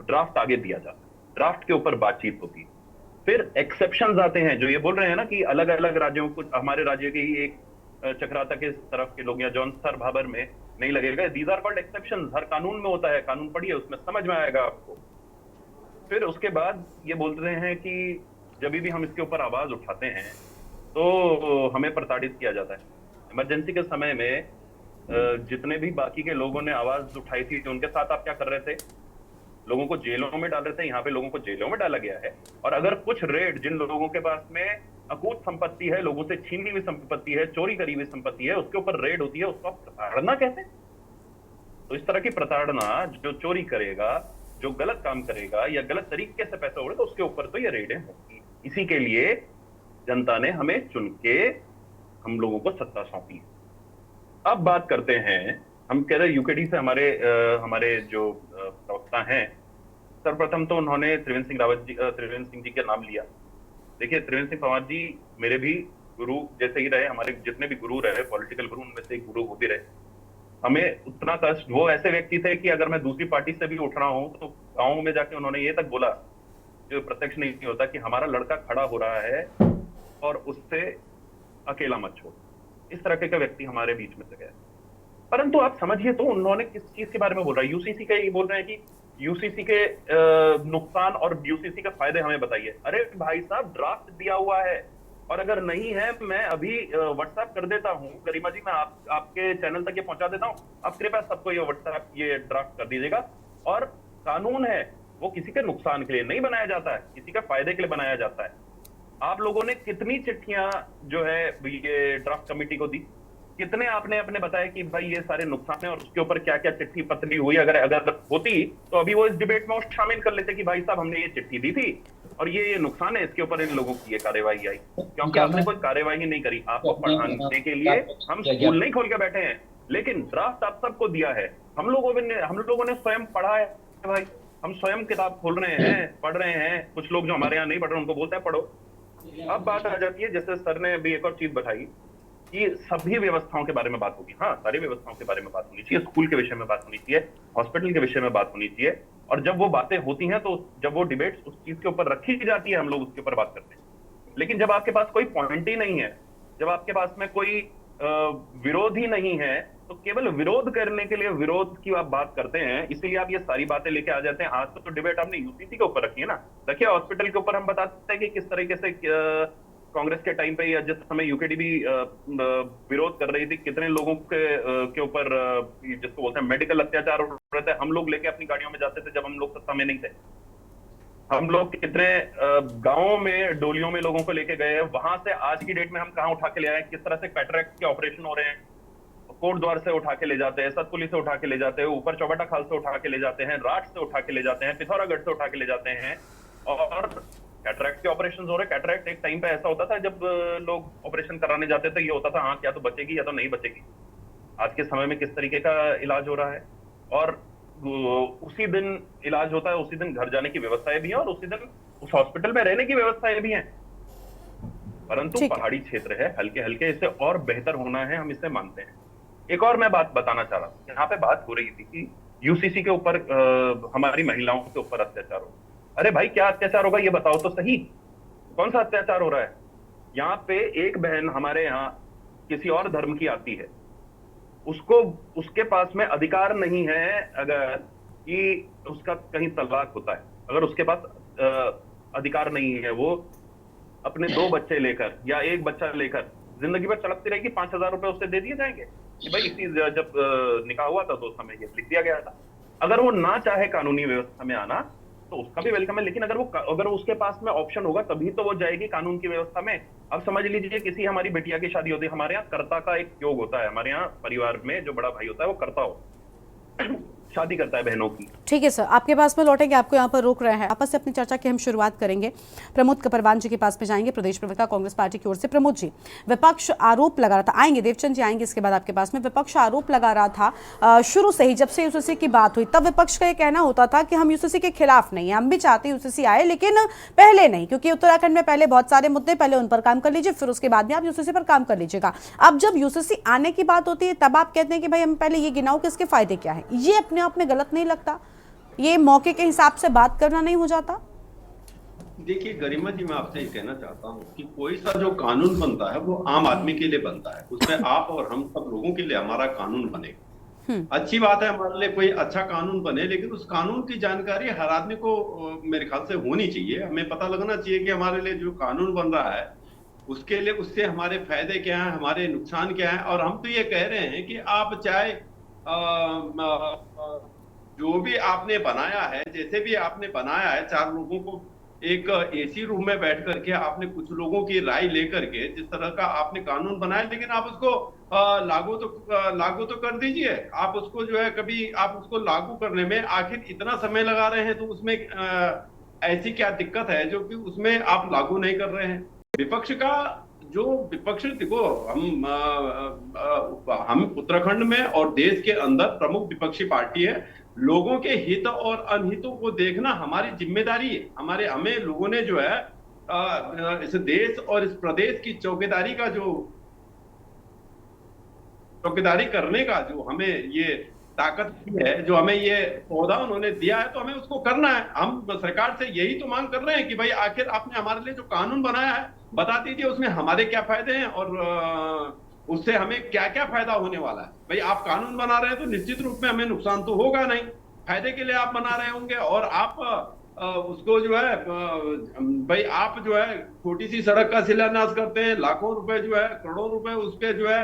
[SPEAKER 9] ड्राफ्ट आगे दिया जाता है, ड्राफ्ट के ऊपर बातचीत होती है, फिर एक्सेप्शंस आते हैं। जो ये बोल रहे हैं ना कि अलग अलग राज्यों को, हमारे राज्य के ही एक चक्राता के तरफ के लोग या जौनसर भाबर में नहीं लगेगा, दीज आर कॉल्ड एक्सेप्शंस। हर कानून में होता है, कानून पढ़िए, उसमें समझ में आएगा आपको। फिर उसके बाद ये बोल रहे हैं कि जब भी हम इसके ऊपर आवाज उठाते हैं तो हमें प्रताड़ित किया जाता है। इमरजेंसी के समय में जितने भी बाकी के लोगों ने आवाज उठाई थी, उनके साथ आप क्या कर रहे थे? लोगों को जेलों में डाल रहे थे। यहाँ पे लोगों को जेलों में डाला गया है। और अगर कुछ रेड, जिन लोगों के पास में अकूत संपत्ति है, लोगों से छीनी हुई संपत्ति है, चोरी करी हुई संपत्ति है, उसके ऊपर रेड होती है, उसको आप प्रताड़ना कहते हैं। तो इस तरह की प्रताड़ना, जो चोरी करेगा, जो गलत काम करेगा या गलत तरीके से पैसा उड़ेगा, उसके ऊपर तो ये रेडें होंगी। इसी के लिए जनता ने हमें चुन के हम लोगों को सत्ता सौंपी। अब बात करते हैं, हम कह रहे यूकेडी से हमारे जो प्रवक्ता हैं, सर्वप्रथम तो उन्होंने त्रिवेंद्र सिंह जी का नाम लिया। देखिए, त्रिवेंद्र सिंह पंवार जी मेरे भी गुरु जैसे ही रहे, हमारे जितने भी गुरु रहे, पॉलिटिकल गुरु, उनमें से एक गुरु वो भी रहे। हमें उतना कष्ट, वो ऐसे व्यक्ति थे कि अगर मैं दूसरी पार्टी से भी उठ रहा हूं तो गाँव में जाके उन्होंने ये तक बोला, जो प्रत्यक्ष नहीं होता, कि हमारा लड़का खड़ा हो रहा है और उससे अकेला मत छोड़। इस तरह के व्यक्ति हमारे बीच में से गए। परंतु आप समझिए तो उन्होंने किस चीज के बारे में बोल रहा है? यूसीसी का ये बोल रहे हैं कि यूसीसी के नुकसान और यूसीसी के फायदे हमें बताइए। अरे भाई साहब, ड्राफ्ट दिया हुआ है, और अगर नहीं है मैं अभी व्हाट्सएप कर देता हूँ, गरिमा जी, मैं आपके चैनल तक ये पहुंचा देता हूँ, आप कृपया सबको ये व्हाट्सएप, ये ड्राफ्ट कर दीजिएगा। और कानून है वो किसी के नुकसान के लिए नहीं बनाया जाता है, किसी के फायदे के लिए बनाया जाता है। आप लोगों ने कितनी चिट्ठियां जो है ये ड्राफ्ट कमेटी को दी, कितने आपने अपने बताया कि भाई ये सारे नुकसान है और उसके ऊपर क्या क्या चिट्ठी पत्री हुई? अगर होती तो अभी वो इस डिबेट में शामिल कर लेते कि भाई साहब हमने ये चिट्ठी दी थी और ये नुकसान है, इसके ऊपर इन लोगों की ये कार्यवाही आई। क्योंकि आपने कोई कार्यवाही नहीं करी। आपको पढ़ाने के लिए हम स्कूल नहीं खोल के बैठे हैं, लेकिन ड्राफ्ट आप सबको दिया है। हम लोगों ने स्वयं पढ़ा है भाई, हम स्वयं किताब खोल रहे हैं, पढ़ रहे हैं। कुछ लोग जो हमारे यहाँ नहीं पढ़ रहे उनको बोलते हैं पढ़ो। अब बात आ जाती है, जैसे सर ने अभी एक और चीज बताई कि सभी व्यवस्थाओं के बारे में बात होगी। हाँ, सारी व्यवस्थाओं के बारे में बात होनी चाहिए, स्कूल के विषय में बात होनी चाहिए, हॉस्पिटल के विषय में बात होनी चाहिए। और जब वो बातें होती हैं तो जब वो डिबेट उस चीज के ऊपर रखी जाती है, हम लोग उसके ऊपर बात करते हैं। लेकिन जब आपके पास कोई पॉइंट ही नहीं है, जब आपके पास में कोई विरोध ही नहीं है, तो केवल विरोध करने के लिए विरोध की आप बात करते हैं, इसीलिए आप ये सारी बातें लेके आ जाते हैं। आज तो डिबेट हमने यूसीसी के ऊपर रखी है ना। देखिए, हॉस्पिटल के ऊपर हम बताते हैं कि किस तरीके से कांग्रेस के टाइम पे या जिस समय यूकेडी भी विरोध कर रही थी, कितने लोगों के ऊपर जिसको बोलते हैं मेडिकल अत्याचार हो रहे थे, हम लोग लेके अपनी गाड़ियों में जाते थे जब हम लोग सत्ता में नहीं थे। हम लोग कितने गांवों में डोलियों में लोगों को लेके गए हैं, वहां से आज की डेट में हम कहाँ उठा के ले आए, किस तरह से कैटरेक्ट के ऑपरेशन हो रहे हैं, कोट द्वार से उठा के ले जाते हैं, सतपुली से उठा के ले जाते हैं, ऊपर चौबटा खाल से उठा के ले जाते हैं, राठ से उठा के ले जाते हैं, पिथौरागढ़ से उठा के ले जाते हैं, और कैटरेक्ट के ऑपरेशन हो रहे। कैटरेक्ट एक टाइम पे ऐसा होता था जब लोग ऑपरेशन कराने जाते थे, ये होता था आंख या तो बचेगी या तो नहीं बचेगी। आज के समय में किस तरीके का इलाज हो रहा है, और उसी दिन इलाज होता है, उसी दिन घर जाने की व्यवस्थाएं भी हैं, और उसी दिन उस हॉस्पिटल में रहने की व्यवस्थाएं भी हैं। परंतु पहाड़ी क्षेत्र है, हल्के हल्के इसे और बेहतर होना है, हम इसे मानते हैं। एक और मैं बात बताना चाह रहा हूं, यहाँ पे बात हो रही थी कि यूसीसी के ऊपर हमारी महिलाओं के ऊपर अत्याचार हो। अरे भाई, क्या अत्याचार होगा ये बताओ तो सही, कौन सा अत्याचार हो रहा है? यहाँ पे एक बहन हमारे यहाँ किसी और धर्म की आती है, उसको उसके पास में अधिकार नहीं है अगर कि उसका कहीं तलाक होता है, अगर उसके पास अधिकार नहीं है, वो अपने 2 बच्चे लेकर या 1 बच्चा लेकर जिंदगी भर चलती रहेगी, 5,000 रुपए उससे दे दिए जाएंगे कि भाई इसी जब निकाह हुआ था तो उस समय ये लिख दिया गया था। अगर वो ना चाहे कानूनी व्यवस्था में आना तो उसका भी वेलकम है, लेकिन अगर उसके पास में ऑप्शन होगा तभी तो वो जाएगी कानून की व्यवस्था में। अब समझ लीजिए किसी हमारी बिटिया की शादी होती है, हमारे यहाँ कर्ता का एक योग होता है, हमारे यहाँ परिवार में जो बड़ा भाई होता है वो कर्ता हो शादी करता है बहनों की।
[SPEAKER 1] ठीक है सर, आपके पास में लौटेंगे, आपको यहाँ पर रोक रहे हैं। आपस से अपनी चर्चा की हम शुरुआत करेंगे। प्रमोद कपरवान जी के पास में जाएंगे, प्रदेश प्रवक्ता कांग्रेस पार्टी की ओर से। प्रमोद जी, विपक्ष आरोप लगा रहा था, आएंगे देवचंद जी आएंगे इसके बाद आपके पास में। विपक्ष आरोप लगा रहा था शुरू से ही, जब से यूसीसी की बात हुई तब विपक्ष का ये कहना होता था कि हम यूसीसी के खिलाफ नहीं है, हम भी चाहते यूसीसी आए लेकिन पहले नहीं, क्योंकि उत्तराखंड में पहले बहुत सारे मुद्दे, पहले उन पर काम कर लीजिए, फिर उसके बाद में आप यूसीसी पर काम कर लीजिएगा। अब जब यूसीसी आने की बात होती है तब आप कहते हैं कि भाई हम पहले ये गिनाओ कि इसके फायदे क्या है। ये अपने आप में गलत नहीं लगता? ये मौके के हिसाब से बात करना नहीं हो जाता?
[SPEAKER 10] देखिए गरिमा जी, मैं आपसे ये कहना चाहता हूँ कि कोई सा जो कानून बनता है वो आम आदमी के लिए बनता है, उसमें आप और हम सब लोगों के लिए हमारा कानून बनेगा। अच्छी बात है हमारे लिए कोई अच्छा कानून बने, लेकिन उस कानून की जानकारी हर आदमी को मेरे ख्याल से होनी चाहिए। हमें पता लगना चाहिए कि हमारे लिए जो कानून बन रहा है उसके लिए, उससे हमारे फायदे क्या हैं, हमारे नुकसान क्या हैं। और हम तो ये कह रहे हैं कि आप चाहे जो भी आपने बनाया है, जैसे भी आपने बनाया है, 4 लोगों को एक एसी रूम में बैठ करके आपने कुछ लोगों की राय लेकर के जिस तरह का आपने कानून बनाया, लेकिन आप उसको लागू तो कर दीजिए। आप उसको जो है, कभी आप उसको लागू करने में आखिर इतना समय लगा रहे हैं तो उसमें ऐसी क्या दिक्कत है जो कि उसमें आप लागू नहीं कर रहे हैं? विपक्ष का जो विपक्ष, देखो हम उत्तराखंड में और देश के अंदर प्रमुख विपक्षी पार्टी है। लोगों के हित और अनहितों को देखना हमारी जिम्मेदारी है। हमें लोगों ने जो है इस देश और इस प्रदेश की चौकीदारी करने का जो हमें ये ताकत है, जो हमें ये पौधा उन्होंने दिया है, तो हमें उसको करना है। हम सरकार से यही तो मांग कर रहे हैं कि भाई आखिर आपने हमारे लिए जो कानून बनाया है बता दीजिए उसमें हमारे क्या फायदे हैं और उससे हमें क्या क्या फायदा होने वाला है। भाई आप कानून बना रहे हैं तो निश्चित रूप में हमें नुकसान तो होगा नहीं, फायदे के लिए आप बना रहे होंगे। और आप उसको जो है भाई आप जो है छोटी सी सड़क का शिलान्यास करते हैं, लाखों रुपए जो है, करोड़ों रुपए उस पे जो है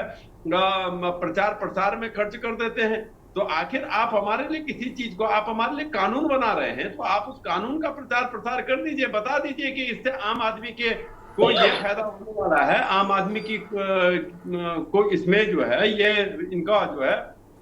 [SPEAKER 10] प्रचार प्रसार में खर्च कर देते हैं। तो आखिर आप हमारे लिए किसी चीज को, आप हमारे लिए कानून बना रहे हैं तो आप उस कानून का प्रचार प्रसार कर दीजिए, बता दीजिए कि इससे आम आदमी के को ये फायदा होने वाला है, आम आदमी की को इसमें जो है ये इनका जो है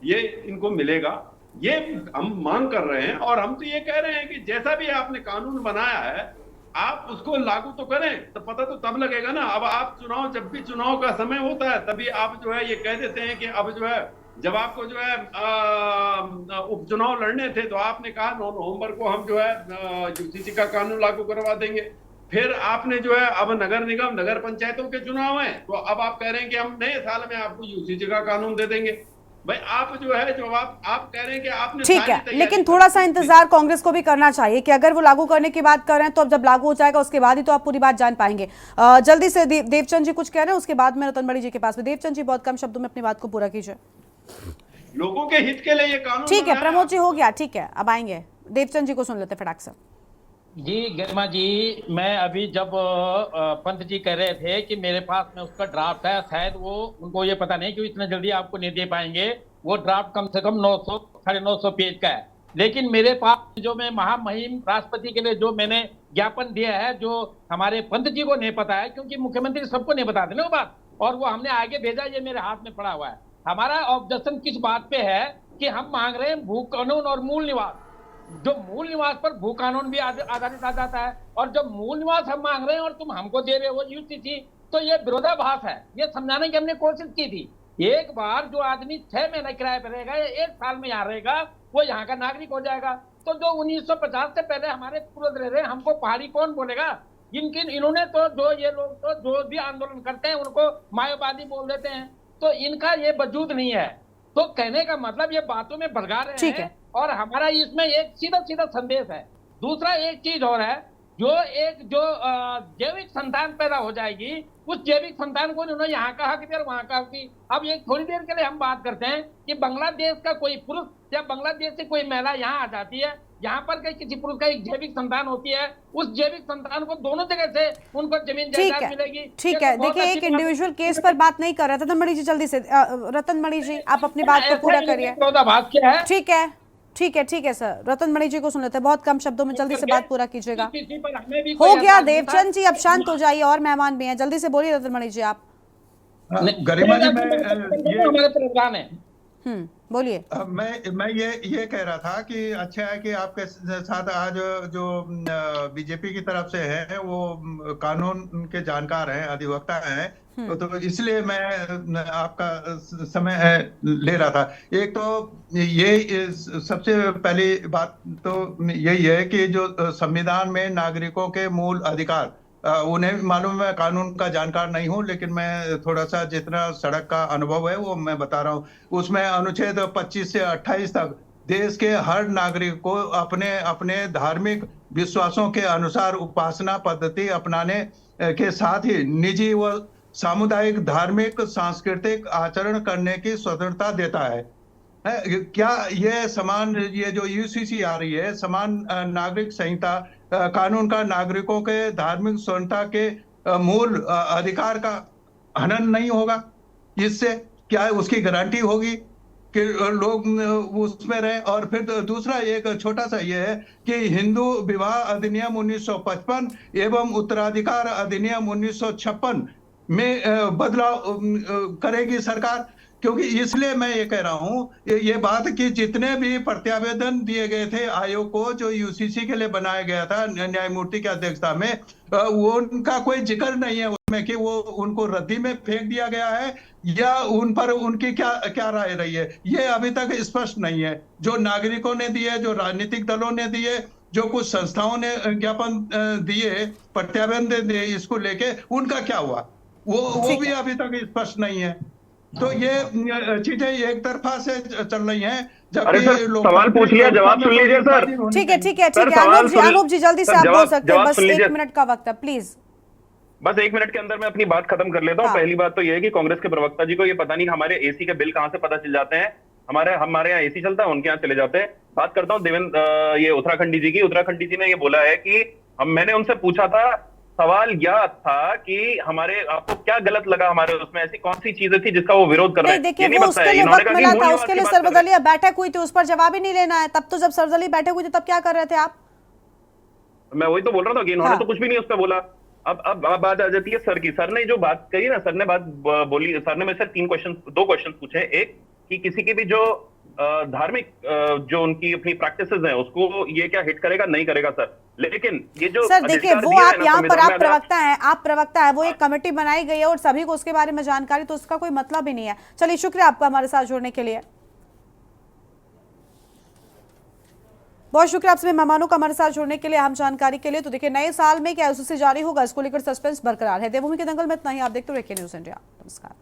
[SPEAKER 10] ये इनको मिलेगा। ये हम मांग कर रहे हैं और हम तो ये कह रहे हैं कि जैसा भी आपने कानून बनाया है आप उसको लागू तो करें, तो पता तो तब लगेगा ना। अब आप जब भी चुनाव का समय होता है तभी आप जो है ये कह देते हैं कि अब जो है, जब आपको जो है उपचुनाव लड़ने थे तो आपने कहा 9 नवंबर को हम जो है यूसीसी का कानून लागू करवा देंगे। फिर आपने जो है अब नगर निगम, नगर पंचायतों के चुनाव हैं तो अब आप कह रहे हैं कि हम नए साल में आपको यूसीसी का कानून दे देंगे। भाई आप जो है जो आप कह रहे हैं कि आपने,
[SPEAKER 1] ठीक है, लेकिन थोड़ा सा इंतजार कांग्रेस को भी करना चाहिए कि अगर वो लागू करने की बात कर रहे हैं तो अब जब लागू हो जाएगा उसके बाद ही तो आप पूरी बात जान पाएंगे। जल्दी से देवचंद जी कुछ कह रहे हैं, उसके बाद में रतन बड़ी जी के पास में। देवचंद जी बहुत कम शब्दों में अपनी बात को पूरा कीजिए।
[SPEAKER 10] लोगों के हित के लिए ये कानून,
[SPEAKER 1] ठीक है प्रमोद जी, हो गया, ठीक है, अब आएंगे देवचंद जी को सुन लेते फटाक से।
[SPEAKER 5] जी गरिमा जी, मैं अभी जब पंत जी कह रहे थे कि मेरे पास में उसका ड्राफ्ट है, शायद वो उनको ये पता नहीं कि इतना जल्दी आपको नहीं दे पाएंगे। वो ड्राफ्ट कम से कम 900 950 पेज का है, लेकिन मेरे पास जो मैं महामहिम राष्ट्रपति के लिए जो मैंने ज्ञापन दिया है जो हमारे पंत जी को नहीं पता है, क्योंकि मुख्यमंत्री सबको नहीं बताते ना वो बात, और वो हमने आगे भेजा, ये मेरे हाथ में पड़ा हुआ है। हमारा ऑब्जेक्शन किस बात पे है कि हम मांग रहे हैं भू कानून और मूल निवास। जो मूल निवास पर भू कानून भी आधारित आ जाता है, और जब मूल निवास हम मांग रहे हैं और तुम हमको दे रहे हो यूसीसी, तो ये विरोधाभास है। ये समझाने की हमने कोशिश की थी। एक बार जो आदमी 6 महीने किराए पर रहेगा या 1 साल में यहाँ रहेगा, वो यहाँ का नागरिक हो जाएगा। तो जो 1950 से पहले हमारे पूर्वज रह रहे हैं, हमको पहाड़ी कौन बोलेगा? इन्होंने तो जो ये लोग तो जो भी आंदोलन करते हैं उनको माओवादी बोल देते हैं, तो इनका ये वजूद नहीं है। तो कहने का मतलब ये बातों में भड़का रहे हैं, और हमारा इसमें एक सीधा सीधा संदेश है। दूसरा एक चीज और है, जो जैविक संतान पैदा हो जाएगी, उस जैविक संतान को उन्होंने यहाँ का हक दिया, वहां का हक दी। अब एक थोड़ी देर के लिए हम बात करते हैं कि बांग्लादेश का कोई पुरुष या बांग्लादेश से कोई महिला यहाँ आ जाती है, यहाँ पर किसी पुरुष का एक जैविक संतान होती है, उस जैविक संतान को दोनों जगह से उनको जमीन जायदाद मिलेगी।
[SPEAKER 1] ठीक है, देखिए एक इंडिविजुअल केस पर बात नहीं कर रहा था। रतनमणि जी जल्दी से, रतनमणि जी आप अपनी बात को पूरा करिए। ठीक है सर, रतनमणि जी को सुन लेते हैं, बहुत कम शब्दों में जल्दी से बात पूरा कीजिएगा। हो गया देवचंद जी, अब शांत हो जाइए, और मेहमान भी हैं, जल्दी से बोलिए रतनमणि जी आप।
[SPEAKER 11] गरिमा जी, मैं
[SPEAKER 1] बोलिए।
[SPEAKER 11] मैं ये कह रहा था कि अच्छा है कि आपके साथ आज जो बीजेपी की तरफ से है वो कानून के जानकार हैं, अधिवक्ता हैं, तो इसलिए मैं आपका समय ले रहा था। एक तो ये सबसे पहली बात तो यही है कि जो संविधान में नागरिकों के मूल अधिकार, उन्हें भी मालूम है, कानून का जानकार नहीं हूं, लेकिन मैं थोड़ा सा जितना सड़क का अनुभव है वो मैं बता रहा हूं। उसमें अनुच्छेद 25 से 28 तक देश के हर नागरिक को अपने अपने धार्मिक विश्वासों के अनुसार उपासना पद्धति अपनाने के साथ ही निजी व सामुदायिक धार्मिक सांस्कृतिक आचरण करने की स्वतंत्रता देता है। क्या ये जो यूसीसी आ रही है, समान नागरिक संहिता कानून का नागरिकों के धार्मिक स्वतंत्रता के मूल अधिकार का हनन नहीं होगा? इससे क्या उसकी गारंटी होगी कि लोग उसमें रहे? और फिर दूसरा एक छोटा सा ये है कि हिंदू विवाह अधिनियम 1955 एवं उत्तराधिकार अधिनियम 1956 में बदलाव करेगी सरकार, क्योंकि इसलिए मैं ये कह रहा हूं ये बात कि जितने भी प्रत्यावेदन दिए गए थे आयोग को, जो यूसीसी के लिए बनाया गया था न्यायमूर्ति की अध्यक्षता में, वो उनका कोई जिक्र नहीं है उसमें कि वो उनको रद्दी में फेंक दिया गया है या उन पर उनकी क्या राय रही है, ये अभी तक स्पष्ट नहीं है। जो नागरिकों ने दिए, जो राजनीतिक दलों ने दिए, जो कुछ संस्थाओं ने ज्ञापन दिए, प्रत्यावेदन दिए, इसको लेके उनका क्या हुआ, वो भी अभी तक स्पष्ट नहीं है। तो ये चीजें एक तरफा से चल रही हैं।
[SPEAKER 9] अरे सर, सवाल पूछ लिया, जवाब सुन लीजिए सर।
[SPEAKER 1] ठीक है अनूप जी जल्दी से आप बोल सकते हैं, बस 1 मिनट का वक्त है, प्लीज।
[SPEAKER 9] बस 1 मिनट के अंदर मैं अपनी बात खत्म कर लेता हूँ। पहली बात तो ये है कि कांग्रेस के प्रवक्ता जी को ये पता नहीं हमारे एसी के बिल कहाँ से पता चल जाते हैं। हमारे यहाँ एसी चलता है, उनके यहाँ चले जाते हैं। बात करता हूँ देवेंद्र ये उत्तराखंडी जी की। उत्तराखंडी जी ने ये बोला है कि मैंने उनसे पूछा था, सवाल यह था कि आपको क्या गलत लगा हमारे उसमें, ऐसी कौन सी चीजें थी जिसका वो विरोध कर रहे हैं?
[SPEAKER 1] देखिए वो उसके लिए वक्त मिला था, उसके लिए सर्वदलीय बैठक हुई थी, उस पर जवाब ही नहीं लेना है। तब तो जब सर्वदलीय बैठक हुई थी तब क्या कर रहे थे आप?
[SPEAKER 9] मैं वही तो बोल रहा था कि इन्होंने तो कुछ भी नहीं उस पर बोला। अब बात आ जाती है सर की। सर ने जो बात कही ना, सर ने बात बोली, सर ने मेरे से 2 क्वेश्चन पूछे। एक कि किसी की भी जो धार्मिक जो उनकी अपनी प्रैक्टिसेस हैं उसको ये क्या हिट करेगा, नहीं करेगा सर। लेकिन ये जो
[SPEAKER 1] सर देखिए, वो आप यहाँ पर आप प्रवक्ता है, वो एक कमेटी बनाई गई है और सभी को उसके बारे में जानकारी, तो उसका कोई मतलब ही नहीं है। चलिए, शुक्रिया आपका हमारे साथ जुड़ने के लिए, बहुत शुक्रिया आपसे मेहमानों का हमारे साथ जुड़ने के लिए, अहम जानकारी के लिए। तो देखिए, नए साल में क्या यूसीसी जारी होगा, इसको लेकर सस्पेंस बरकरार है। देवभूमि के दंगल में इतना ही। आप देखते रहिए के न्यूज़ इंडिया। नमस्कार।